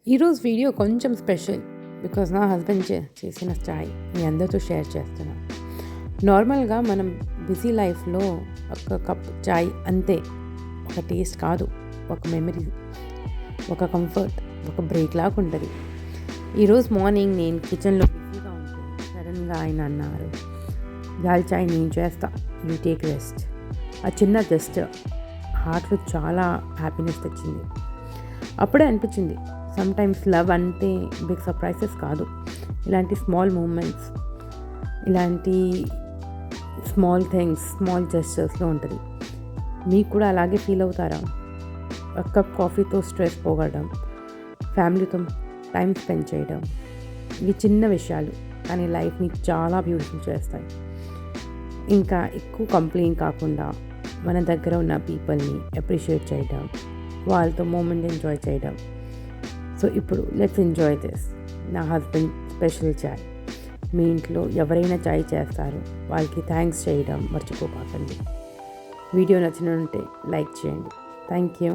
ఈరోజు వీడియో కొంచెం special because నా హస్బెండ్ చేసిన చాయ్ మీ అందరితో షేర్ చేస్తున్నాను. నార్మల్గా మనం బిజీ లైఫ్లో ఒక కప్ చాయ్ అంతే, ఒక టేస్ట్ కాదు, ఒక మెమరీ, ఒక కంఫర్ట్, ఒక బ్రేక్ లాగా ఉంటుంది. ఈరోజు మార్నింగ్ నేను కిచెన్లో బిజీగా ఉంటే సడన్గా ఆయన అన్నారు, దాల్ చాయ్ నేను చేస్తా, యూ టేక్ రెస్ట్. ఆ చిన్న జస్ట్ హార్ట్లో చాలా హ్యాపీనెస్ తెచ్చింది. అప్పుడే అనిపించింది, సమ్టైమ్స్ లవ్ అంటే బిగ్ సర్ప్రైజెస్ కాదు, ఇలాంటి స్మాల్ మూమెంట్స్, ఇలాంటి స్మాల్ థింగ్స్, స్మాల్ జెస్చర్స్లో ఉంటుంది. మీకు కూడా అలాగే ఫీల్ అవుతారా? ఒక కప్ కాఫీతో స్ట్రెస్ పోగొట్టడం, ఫ్యామిలీతో టైం స్పెండ్ చేయడం, ఇవి చిన్న విషయాలు కానీ లైఫ్ని చాలా బ్యూటిఫుల్ చేస్తాయి. ఇంకా ఎక్కువ కంప్లైంట్ కాకుండా మన దగ్గర ఉన్న పీపుల్ని అప్రిషియేట్ చేయడం, వాళ్ళతో మూమెంట్ ఎంజాయ్ చేయడం. సో ఇప్పుడు లెట్స్ ఎంజాయ్ దిస్, నా హస్బెండ్ స్పెషల్ చాయ్. మీ ఇంట్లో ఎవరైనా చాయ్ చేస్తారు, వాళ్ళకి థ్యాంక్స్ చేయడం మర్చిపోకండి. వీడియో నచ్చినట్టే లైక్ చేయండి. Thank you.